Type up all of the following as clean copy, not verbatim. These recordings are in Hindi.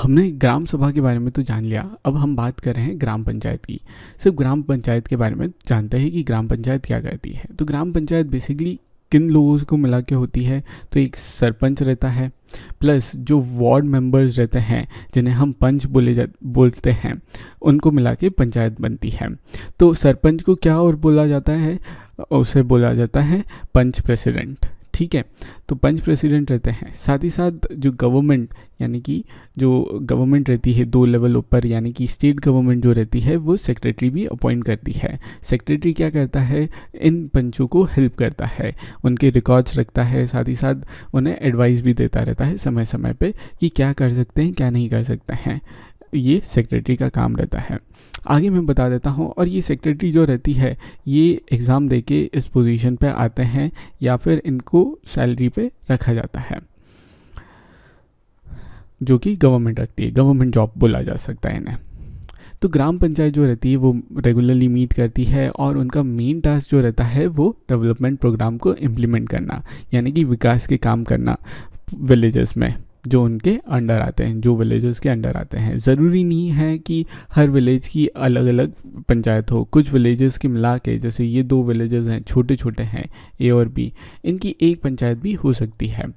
हमने ग्राम सभा के बारे में तो जान लिया, अब हम बात कर रहे हैं ग्राम पंचायत की। सिर्फ ग्राम पंचायत के बारे में जानते हैं कि ग्राम पंचायत क्या करती है। तो ग्राम पंचायत बेसिकली किन लोगों को मिला के होती है, तो एक सरपंच रहता है प्लस जो वार्ड मेंबर्स रहते हैं जिन्हें हम पंच बोलते हैं, उनको मिला के पंचायत बनती है। तो सरपंच को क्या और बोला जाता है, उसे बोला जाता है पंच प्रेसिडेंट। ठीक है, तो पंच प्रेसिडेंट रहते हैं। साथ ही साथ जो गवर्नमेंट यानी कि जो गवर्नमेंट रहती है 2 लेवल ऊपर, यानी कि स्टेट गवर्नमेंट जो रहती है वो सेक्रेटरी भी अपॉइंट करती है। सेक्रेटरी क्या करता है, इन पंचों को हेल्प करता है, उनके रिकॉर्ड्स रखता है, साथ ही साथ उन्हें एडवाइस भी देता रहता है समय समय पे कि क्या कर सकते हैं क्या नहीं कर सकते हैं। ये सेक्रेटरी का काम रहता है। आगे मैं बता देता हूँ। और ये सेक्रेटरी जो रहती है ये एग्ज़ाम देके इस पोजीशन पे आते हैं या फिर इनको सैलरी पे रखा जाता है, जो कि गवर्नमेंट रखती है, गवर्नमेंट जॉब बोला जा सकता है इन्हें। तो ग्राम पंचायत जो रहती है वो रेगुलरली मीट करती है और उनका मेन टास्क जो रहता है वो डेवलपमेंट प्रोग्राम को इम्प्लीमेंट करना, यानी कि विकास के काम करना विलेजेस में जो उनके अंडर आते हैं, जो विलेजेस के अंडर आते हैं। ज़रूरी नहीं है कि हर विलेज की अलग अलग पंचायत हो। कुछ विलेजेस के मिला के, जैसे ये 2 विलेजेस हैं, छोटे छोटे हैं ए और बी, इनकी एक पंचायत भी हो सकती है।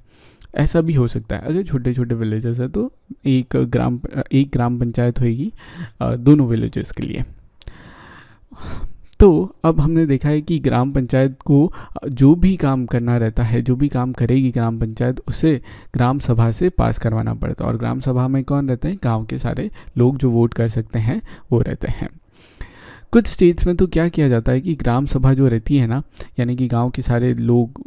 ऐसा भी हो सकता है, अगर छोटे छोटे विलेजेस है तो एक ग्राम पंचायत होगी दोनों विलेजेस के लिए। तो अब हमने देखा है कि ग्राम पंचायत को जो भी काम करना रहता है, जो भी काम करेगी ग्राम पंचायत, उसे ग्राम सभा से पास करवाना पड़ता है। और ग्राम सभा में कौन रहते हैं, गांव के सारे लोग जो वोट कर सकते हैं वो रहते हैं। कुछ स्टेट्स में तो क्या किया जाता है कि ग्राम सभा जो रहती है ना, यानी कि गांव के सारे लोग,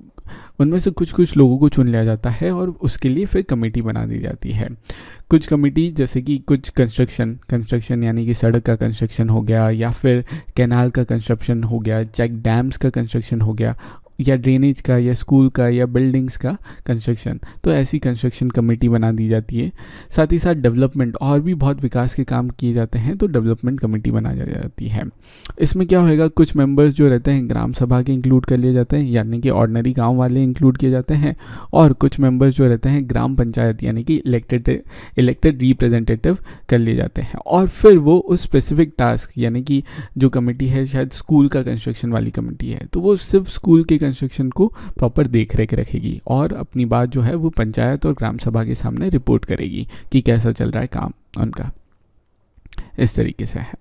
उनमें से कुछ लोगों को चुन लिया जाता है और उसके लिए फिर कमेटी बना दी जाती है। कुछ कमेटी, जैसे कि कुछ कंस्ट्रक्शन यानी कि सड़क का कंस्ट्रक्शन हो गया, या फिर कैनाल का कंस्ट्रक्शन हो गया, चेक डैम्स का कंस्ट्रक्शन हो गया, या ड्रेनेज का, या स्कूल का, या बिल्डिंग्स का कंस्ट्रक्शन, तो ऐसी कंस्ट्रक्शन कमेटी बना दी जाती है। साथ ही साथ डेवलपमेंट और भी बहुत विकास के काम किए जाते हैं तो डेवलपमेंट कमेटी बना जाती है। इसमें क्या होएगा, कुछ मेंबर्स जो रहते हैं ग्राम सभा के इंक्लूड कर लिए जाते हैं, यानी कि ऑर्डिनरी गांव वाले इंक्लूड किए जाते हैं, और कुछ मेंबर्स जो रहते हैं ग्राम पंचायत यानी कि इलेक्टेड रिप्रेजेंटेटिव कर लिए जाते हैं। और फिर वो उस स्पेसिफिक टास्क, यानी कि जो कमेटी है शायद स्कूल का कंस्ट्रक्शन वाली कमेटी है, तो वो सिर्फ स्कूल के कंस्ट्रक्शन को प्रॉपर देख रेख रखेगी और अपनी बात जो है वो पंचायत और ग्राम सभा के सामने रिपोर्ट करेगी कि कैसा चल रहा है काम उनका। इस तरीके से है।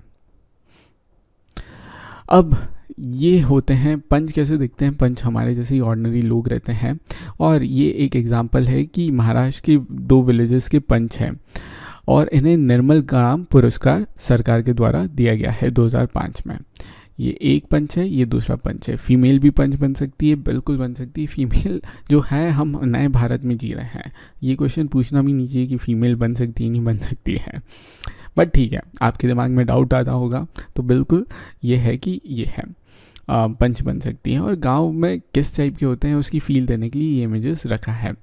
अब ये होते हैं पंच। कैसे दिखते हैं पंच, हमारे जैसे ही ऑर्डिनरी लोग रहते हैं। और ये एक एग्जांपल है कि महाराष्ट्र के 2 विलेजेस के पंच हैं और इन्हें निर्मल ग्राम पुरस्कार सरकार के द्वारा दिया गया है 2005 में। ये एक पंच है, ये दूसरा पंच है। फीमेल भी पंच बन सकती है, बिल्कुल बन सकती है। फीमेल जो है, हम नए भारत में जी रहे हैं, ये क्वेश्चन पूछना भी नहीं चाहिए कि फीमेल बन सकती है नहीं बन सकती है, बट ठीक है, आपके दिमाग में डाउट आता होगा तो बिल्कुल ये है कि ये है पंच बन सकती है। और गांव में किस टाइप के होते हैं उसकी फील देने के लिए ये इमेजेस रखा है।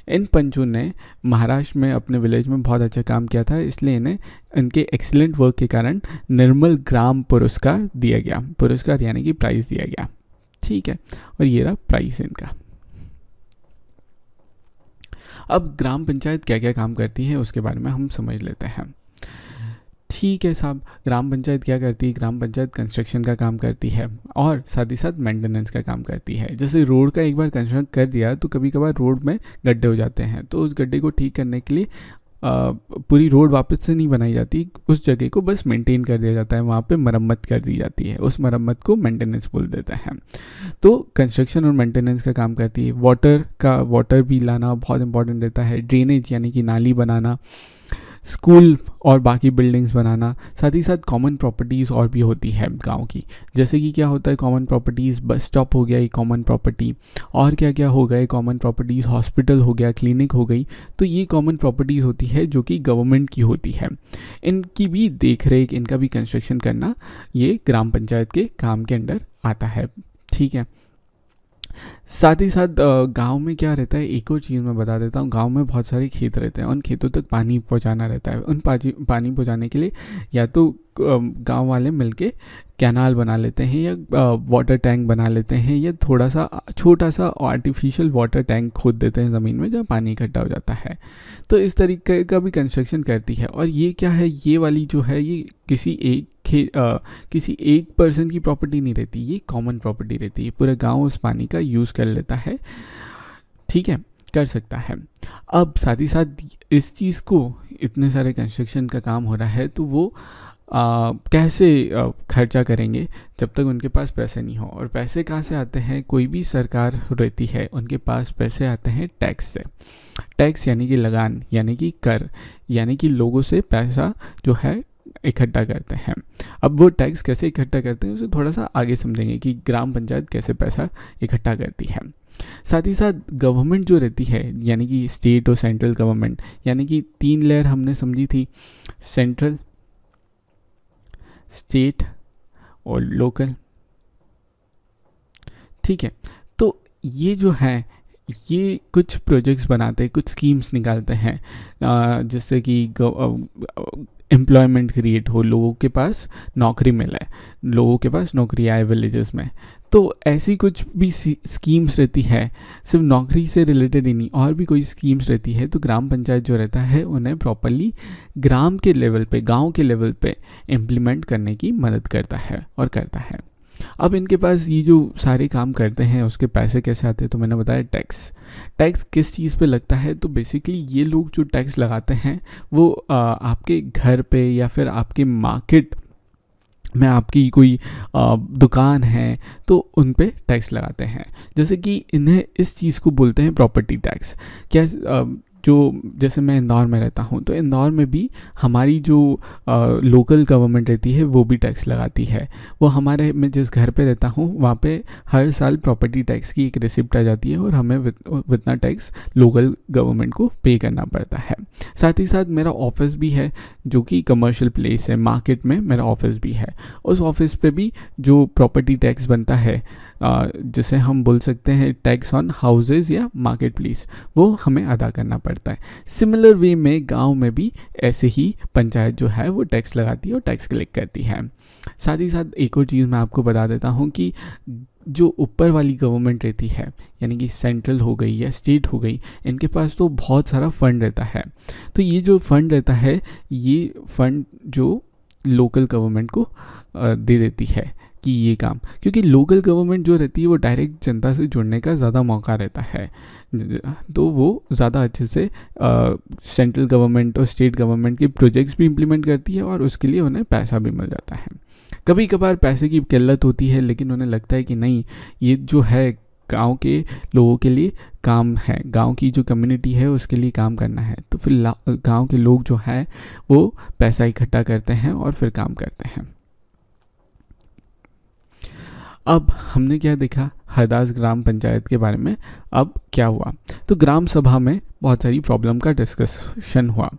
इन पंचों ने महाराष्ट्र में अपने विलेज में बहुत अच्छा काम किया था, इसलिए इन्हें इनके एक्सीलेंट वर्क के कारण निर्मल ग्राम पुरस्कार दिया गया। पुरस्कार यानी कि प्राइज़ दिया गया। ठीक है, और ये रहा प्राइस इनका। अब ग्राम पंचायत क्या क्या काम करती है उसके बारे में हम समझ लेते हैं। ठीक है साहब, ग्राम पंचायत क्या करती है, ग्राम पंचायत कंस्ट्रक्शन का काम करती है और साथ ही साथ मेंटेनेंस का काम करती है। जैसे रोड का एक बार कंस्ट्रक्ट कर दिया तो कभी कभार रोड में गड्ढे हो जाते हैं, तो उस गड्ढे को ठीक करने के लिए पूरी रोड वापस से नहीं बनाई जाती, उस जगह को बस मेंटेन कर दिया जाता है, वहाँ पे मरम्मत कर दी जाती है। उस मरम्मत को मेंटेनेंस बोल देते हैं। तो कंस्ट्रक्शन और मेंटेनेंस का काम करती है। वाटर भी लाना बहुत इंपॉर्टेंट रहता है। ड्रेनेज यानी कि नाली बनाना, स्कूल और बाकी बिल्डिंग्स बनाना, साथ ही साथ कॉमन प्रॉपर्टीज़ और भी होती है गांव की। जैसे कि क्या होता है कॉमन प्रॉपर्टीज़, बस स्टॉप हो गया ये कॉमन प्रॉपर्टी, और क्या क्या हो गए कॉमन प्रॉपर्टीज़, हॉस्पिटल हो गया, क्लिनिक हो गई, तो ये कॉमन प्रॉपर्टीज़ होती है जो कि गवर्नमेंट की होती है। इनकी भी देख रेख, इनका भी कंस्ट्रक्शन करना ये ग्राम पंचायत के काम के अंडर आता है। ठीक है, साथ ही साथ गांव में क्या रहता है, एक और चीज़ मैं बता देता हूँ। गांव में बहुत सारे खेत रहते हैं, उन खेतों तक पानी पहुंचाना रहता है। उन पानी पहुंचाने के लिए या तो गांव वाले मिलके कैनाल बना लेते हैं या वाटर टैंक बना लेते हैं, या थोड़ा सा छोटा सा आर्टिफिशियल वाटर टैंक खोद देते हैं ज़मीन में जहाँ पानी इकट्ठा हो जाता है। तो इस तरीके का भी कंस्ट्रक्शन करती है। और ये क्या है, ये वाली जो है ये किसी एक पर्सन की प्रॉपर्टी नहीं रहती, ये कॉमन प्रॉपर्टी रहती है। पूरा गांव उस पानी का यूज़ कर लेता है, ठीक है, कर सकता है। अब साथ ही साथ इस चीज़ को, इतने सारे कंस्ट्रक्शन का काम हो रहा है, तो वो कैसे खर्चा करेंगे जब तक उनके पास पैसे नहीं हो। और पैसे कहाँ से आते हैं, कोई भी सरकार रहती है उनके पास पैसे आते हैं टैक्स से। टैक्स यानी कि लगान, यानी कि कर, यानी कि लोगों से पैसा जो है इकट्ठा करते हैं। अब वो टैक्स कैसे इकट्ठा करते हैं उसे थोड़ा सा आगे समझेंगे कि ग्राम पंचायत कैसे पैसा इकट्ठा करती है। साथ ही साथ गवर्नमेंट जो रहती है, यानी कि स्टेट और सेंट्रल गवर्नमेंट, यानी कि 3 लेयर हमने समझी थी, सेंट्रल, स्टेट और लोकल, ठीक है। तो ये जो है, ये कुछ प्रोजेक्ट्स बनाते हैं, कुछ स्कीम्स निकालते हैं जिससे कि एम्प्लॉयमेंट क्रिएट हो, लोगों के पास नौकरी मिले, लोगों के पास नौकरी आए विलेजेस में। तो ऐसी कुछ भी स्कीम्स रहती है, सिर्फ नौकरी से रिलेटेड ही नहीं, और भी कोई स्कीम्स रहती है, तो ग्राम पंचायत जो रहता है उन्हें प्रॉपरली ग्राम के लेवल पे, गांव के लेवल पे इम्प्लीमेंट करने की मदद करता है और करता है। अब इनके पास ये जो सारे काम करते हैं उसके पैसे कैसे आते हैं, तो मैंने बताया टैक्स। टैक्स किस चीज़ पे लगता है, तो बेसिकली ये लोग जो टैक्स लगाते हैं वो आपके घर पे या फिर आपके मार्केट में आपकी कोई दुकान है तो उन पे टैक्स लगाते हैं। जैसे कि इन्हें इस चीज़ को बोलते हैं प्रॉपर्टी टैक्स। क्या जो, जैसे मैं इंदौर में रहता हूँ, तो इंदौर में भी हमारी जो लोकल गवर्नमेंट रहती है वो भी टैक्स लगाती है। वो हमारे, मैं जिस घर पे रहता हूँ वहाँ पे हर साल प्रॉपर्टी टैक्स की एक रिसिप्ट आ जाती है और हमें उतना टैक्स लोकल गवर्नमेंट को पे करना पड़ता है। साथ ही साथ मेरा ऑफिस भी है जो कि कमर्शियल प्लेस है, मार्केट में मेरा ऑफिस भी है। उस ऑफिस पे भी जो प्रॉपर्टी टैक्स बनता है, जिसे हम बोल सकते हैं टैक्स ऑन हाउसेज या मार्केट प्लेस, वो हमें अदा करना पड़ता है। सिमिलर वे में गांव में भी ऐसे ही पंचायत जो है वो टैक्स लगाती है और टैक्स कलेक्ट करती है। साथ ही साथ एक और चीज़ मैं आपको बता देता हूँ कि जो ऊपर वाली गवर्नमेंट रहती है, यानी कि सेंट्रल हो गई या स्टेट हो गई, इनके पास तो बहुत सारा फंड रहता है। तो ये जो फंड रहता है, ये फंड जो लोकल गवर्नमेंट को दे देती है कि ये काम, क्योंकि लोकल गवर्नमेंट जो रहती है वो डायरेक्ट जनता से जुड़ने का ज़्यादा मौका रहता है, तो वो ज़्यादा अच्छे से सेंट्रल गवर्नमेंट और स्टेट गवर्नमेंट के प्रोजेक्ट्स भी इम्प्लीमेंट करती है और उसके लिए उन्हें पैसा भी मिल जाता है। कभी कभार पैसे की किल्लत होती है, लेकिन उन्हें लगता है कि नहीं, ये जो है गांव के लोगों के लिए काम है, गांव की जो कम्युनिटी है उसके लिए काम करना है। तो फिर गांव के लोग जो है वो पैसा इकट्ठा करते हैं और फिर काम करते हैं। अब हमने क्या देखा हरदास ग्राम पंचायत के बारे में। अब क्या हुआ, तो ग्राम सभा में बहुत सारी प्रॉब्लम का डिस्कशन हुआ,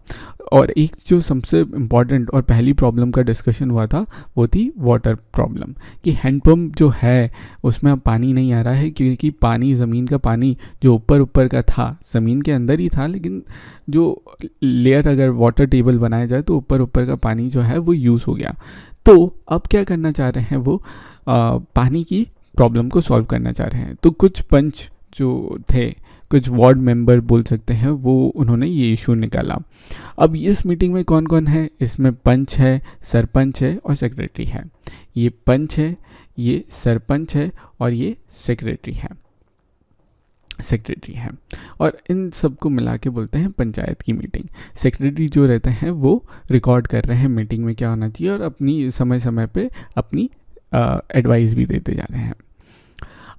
और एक जो सबसे इम्पॉर्टेंट और पहली प्रॉब्लम का डिस्कशन हुआ था वो थी वाटर प्रॉब्लम, कि हैंडपम्प जो है उसमें अब पानी नहीं आ रहा है, क्योंकि पानी, ज़मीन का पानी जो ऊपर का था, ज़मीन के अंदर ही था, लेकिन जो लेयर अगर वाटर टेबल बनाया जाए तो ऊपर का पानी जो है वो यूज़ हो गया। तो अब क्या करना चाह रहे हैं वो, पानी की प्रॉब्लम को सॉल्व करना चाह रहे हैं। तो कुछ पंच जो थे, कुछ वार्ड मेंबर बोल सकते हैं, वो उन्होंने ये इशू निकाला। अब इस मीटिंग में कौन कौन है, इसमें पंच है, सरपंच है और सेक्रेटरी है। ये पंच है, ये सरपंच है और ये सेक्रेटरी है, और इन सबको मिला के बोलते हैं पंचायत की मीटिंग। सेक्रेटरी जो रहते हैं वो रिकॉर्ड कर रहे हैं मीटिंग में क्या होना चाहिए और अपनी समय समय पे अपनी एडवाइस भी देते जा रहे हैं।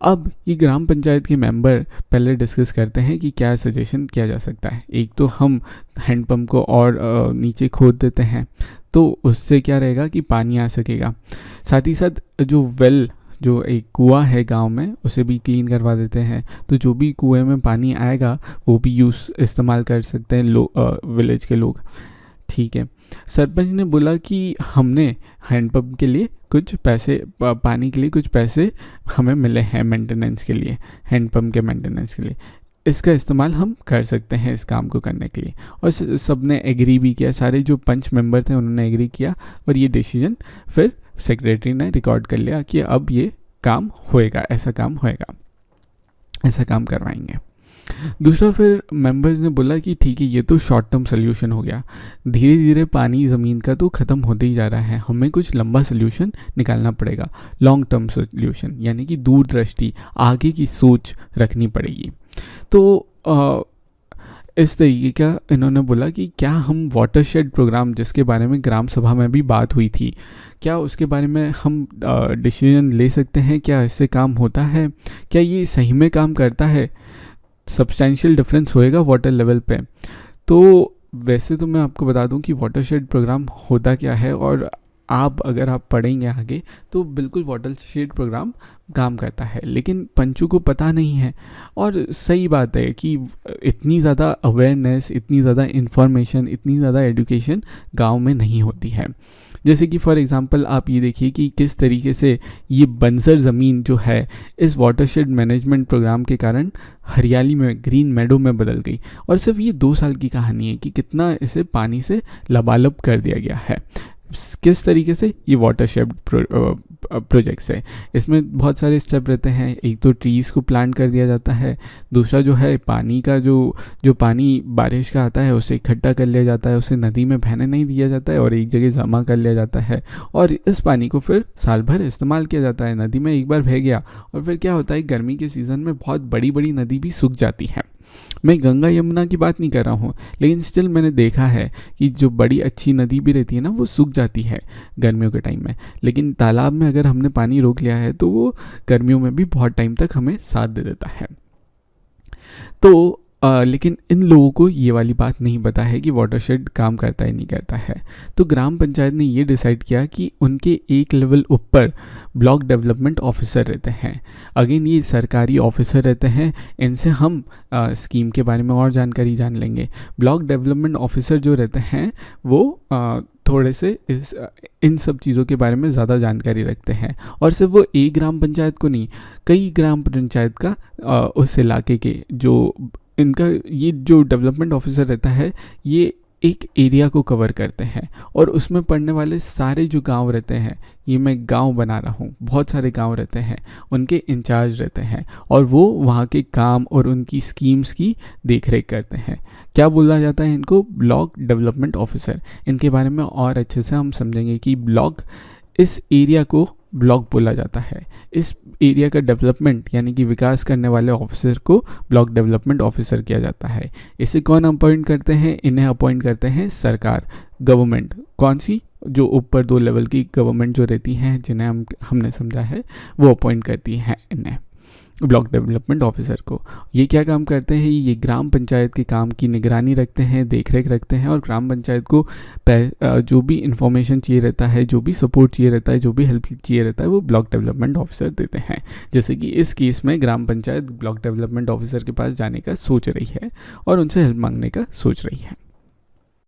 अब ये ग्राम पंचायत के मेंबर पहले डिस्कस करते हैं कि क्या सजेशन किया जा सकता है। एक तो हम हैंडपम्प को और नीचे खोद देते हैं, तो उससे क्या रहेगा कि पानी आ सकेगा। साथ ही साथ जो वेल, जो एक कुआं है गांव में, उसे भी क्लीन करवा देते हैं, तो जो भी कुएं में पानी आएगा वो भी इस्तेमाल कर सकते हैं विलेज के लोग। ठीक है। सरपंच ने बोला कि हमने हैंडपम्प के लिए कुछ पैसे, पानी के लिए कुछ पैसे हमें मिले हैं मेंटेनेंस के लिए, हैंडपम्प के मेंटेनेंस के लिए, इसका इस्तेमाल हम कर सकते हैं इस काम को करने के लिए। और सब ने एग्री भी किया, सारे जो पंच मेंबर थे उन्होंने एग्री किया, और ये डिसीजन फिर सेक्रेटरी ने रिकॉर्ड कर लिया कि अब ये काम होएगा, ऐसा काम होएगा, ऐसा काम करवाएंगे। दूसरा, फिर मेंबर्स ने बोला कि ठीक है, ये तो शॉर्ट टर्म सोल्यूशन हो गया, धीरे धीरे पानी ज़मीन का तो ख़त्म होते ही जा रहा है, हमें कुछ लंबा सोल्यूशन निकालना पड़ेगा, लॉन्ग टर्म सोल्यूशन, यानी कि दूरदृष्टि, आगे की सोच रखनी पड़ेगी। तो इस तरीके का इन्होंने बोला कि क्या हम वाटरशेड प्रोग्राम, जिसके बारे में ग्राम सभा में भी बात हुई थी, क्या उसके बारे में हम डिसीजन ले सकते हैं, क्या इससे काम होता है, क्या ये सही में काम करता है, सब्सटेंशियल डिफरेंस होएगा वाटर लेवल पे। तो वैसे तो मैं आपको बता दूं कि वाटरशेड प्रोग्राम होता क्या है, और अगर आप पढ़ेंगे आगे तो बिल्कुल वाटरशेड प्रोग्राम काम करता है, लेकिन पंचों को पता नहीं है। और सही बात है कि इतनी ज़्यादा अवेयरनेस, इतनी ज़्यादा इंफॉर्मेशन, इतनी ज़्यादा एजुकेशन गांव में नहीं होती है। जैसे कि फॉर एग्जांपल आप ये देखिए कि किस तरीके से ये बंजर ज़मीन जो है इस वाटरशेड मैनेजमेंट प्रोग्राम के कारण हरियाली में, ग्रीन मेडो में बदल गई। और सिर्फ ये 2 साल की कहानी है कि कितना इसे पानी से लबालब कर दिया गया है। किस तरीके से? ये वाटरशेड प्रोजेक्ट्स है, इसमें बहुत सारे स्टेप रहते हैं। एक तो ट्रीज़ को प्लांट कर दिया जाता है, दूसरा जो है पानी का जो पानी बारिश का आता है उसे इकट्ठा कर लिया जाता है, उसे नदी में बहने नहीं दिया जाता है और एक जगह जमा कर लिया जाता है, और इस पानी को फिर साल भर इस्तेमाल किया जाता है। नदी में एक बार बह गया और फिर क्या होता है, गर्मी के सीज़न में बहुत बड़ी बड़ी नदी भी सूख जाती है। मैं गंगा यमुना की बात नहीं कर रहा हूँ, लेकिन स्टिल मैंने देखा है कि जो बड़ी अच्छी नदी भी रहती है ना, वो सूख जाती है गर्मियों के टाइम में। लेकिन तालाब में अगर हमने पानी रोक लिया है तो वो गर्मियों में भी बहुत टाइम तक हमें साथ दे देता है। तो लेकिन इन लोगों को ये वाली बात नहीं पता है कि वाटरशेड काम करता है नहीं करता है। तो ग्राम पंचायत ने ये डिसाइड किया कि उनके एक लेवल ऊपर ब्लॉक डेवलपमेंट ऑफिसर रहते हैं। अगेन ये सरकारी ऑफिसर रहते हैं, इनसे हम स्कीम के बारे में और जानकारी जान लेंगे। ब्लॉक डेवलपमेंट ऑफिसर जो रहते हैं वो थोड़े से इन सब चीज़ों के बारे में ज़्यादा जानकारी रखते हैं, और सिर्फ वो एक ग्राम पंचायत को नहीं, कई ग्राम पंचायत का उस इलाके के जो इनका ये जो डेवलपमेंट ऑफिसर रहता है, ये एक एरिया को कवर करते हैं, और उसमें पड़ने वाले सारे जो गांव रहते हैं, ये मैं गांव बना रहा हूँ, बहुत सारे गांव रहते हैं, उनके इंचार्ज रहते हैं, और वो वहाँ के काम और उनकी स्कीम्स की देखरेख करते हैं। क्या बोला जाता है इनको? Block development officer. इनके बारे में और अच्छे से हम समझेंगे कि ब्लॉक, इस एरिया को ब्लॉक बोला जाता है। इस एरिया का डेवलपमेंट यानी कि विकास करने वाले ऑफिसर को ब्लॉक डेवलपमेंट ऑफिसर किया जाता है। इसे कौन अपॉइंट करते हैं? इन्हें अपॉइंट करते हैं सरकार, गवर्नमेंट। कौन सी? जो ऊपर 2 लेवल की गवर्नमेंट जो रहती हैं, जिन्हें हमने समझा है, वो अपॉइंट करती हैं इन्हें, ब्लॉक डेवलपमेंट ऑफिसर को। ये क्या काम करते हैं? ये ग्राम पंचायत के काम की निगरानी रखते हैं, देखरेख रखते हैं, और ग्राम पंचायत को जो भी इंफॉर्मेशन चाहिए रहता है, जो भी सपोर्ट चाहिए रहता है, जो भी हेल्प चाहिए रहता है, वो ब्लॉक डेवलपमेंट ऑफिसर देते हैं। जैसे कि इस केस में ग्राम पंचायत ब्लॉक डेवलपमेंट ऑफिसर के पास जाने का सोच रही है और उनसे हेल्प मांगने का सोच रही है।